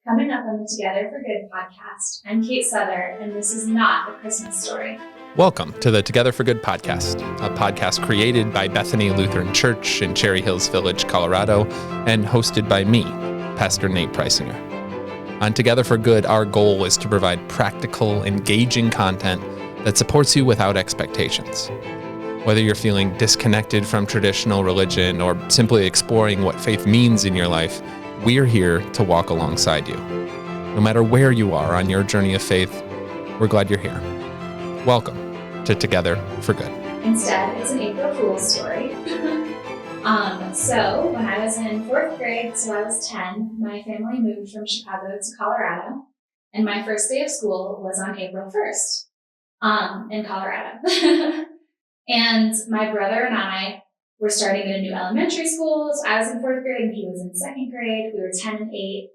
Coming up on the Together for Good podcast, I'm Kate Souther, and this is not a Christmas story. Welcome to the Together for Good podcast, a podcast created by Bethany Lutheran Church in Cherry Hills Village, Colorado, and hosted by me, Pastor Nate Preisinger. On Together for Good, our goal is to provide practical, engaging content that supports you without expectations. Whether you're feeling disconnected from traditional religion or simply exploring what faith means in your life, we're here to walk alongside you. No matter where you are on your journey of faith, we're glad you're here. Welcome to Together for Good. Instead, it's an April Fool's story. So when I was in fourth grade, so I was 10, my family moved from Chicago to Colorado, and my first day of school was on April 1st in Colorado. And my brother and I were starting at a new elementary school. So I was in fourth grade and he was in second grade. We were 10 and 8.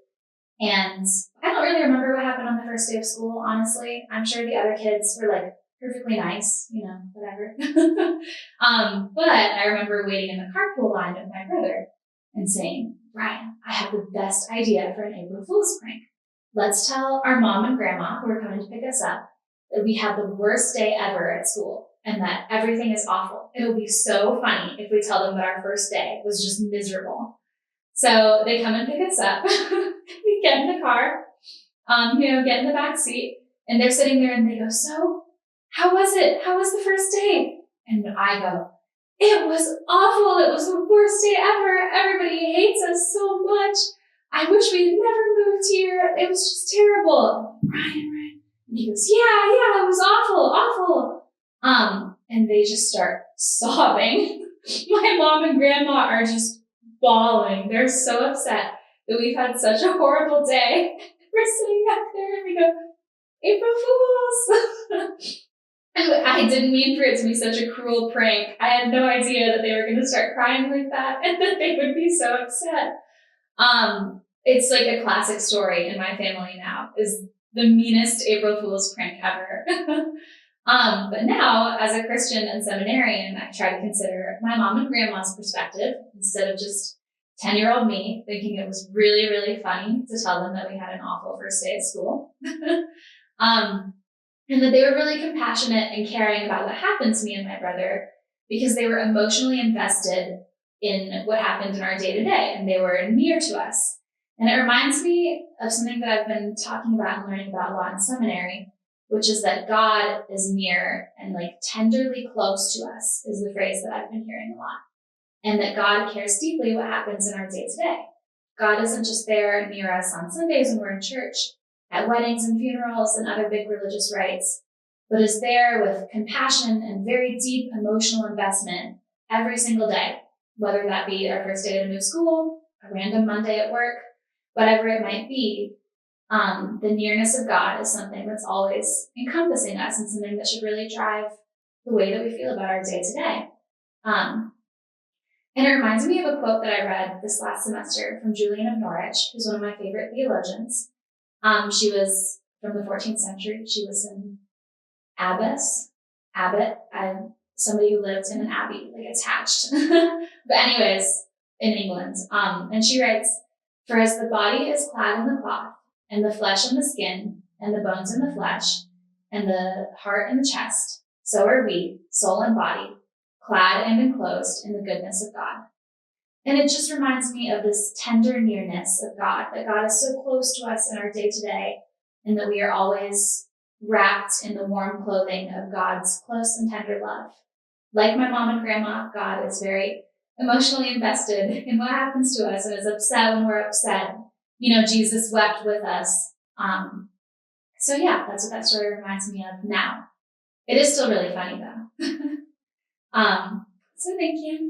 And I don't really remember what happened on the first day of school, honestly. I'm sure the other kids were like perfectly nice, whatever. But I remember waiting in the carpool line with my brother and saying, "Brian, I have the best idea for an April Fool's prank. Let's tell our mom and grandma who are coming to pick us up that we had the worst day ever at school and that everything is awful. It'll be so funny if we tell them that our first day was just miserable." So they come and pick us up. We get in the car, get in the back seat, and they're sitting there and they go, "So, how was it? How was the first day?" And I go, "It was awful. It was the worst day ever. Everybody hates us so much. I wish we had never moved here. It was just terrible." Ryan. And he goes, yeah, it was awful. And they just start sobbing. My mom and grandma are just bawling. They're so upset that we've had such a horrible day. We're sitting back there and we go, "April Fools." And I didn't mean for it to be such a cruel prank. I had no idea that they were going to start crying like that and that they would be so upset. It's like a classic story in my family now, is the meanest April Fool's prank ever. But now, as a Christian and seminarian, I try to consider my mom and grandma's perspective instead of just 10-year-old me thinking it was really, really funny to tell them that we had an awful first day at school. And that they were really compassionate and caring about what happened to me and my brother because they were emotionally invested in what happened in our day-to-day, and they were near to us. And it reminds me of something that I've been talking about and learning about a lot in seminary, which is that God is near and tenderly close to us is the phrase that I've been hearing a lot. And that God cares deeply what happens in our day-to-day. God isn't just there near us on Sundays when we're in church, at weddings and funerals and other big religious rites, but is there with compassion and very deep emotional investment every single day, whether that be our first day at a new school, a random Monday at work, whatever it might be. The nearness of God is something that's always encompassing us and something that should really drive the way that we feel about our day to day. And it reminds me of a quote that I read this last semester from Julian of Norwich, who's one of my favorite theologians. She was from the 14th century. She was an abbot, somebody who lived in an abbey, attached. But anyways, in England. And she writes, "For as the body is clad in the cloth, and the flesh in the skin, and the bones in the flesh, and the heart in the chest, so are we, soul and body, clad and enclosed in the goodness of God." And it just reminds me of this tender nearness of God, that God is so close to us in our day-to-day, and that we are always wrapped in the warm clothing of God's close and tender love. Like my mom and grandma, God is very emotionally invested in what happens to us and is upset when we're upset. Jesus wept with us. So yeah, that's what that story reminds me of now. It is still really funny though. So thank you.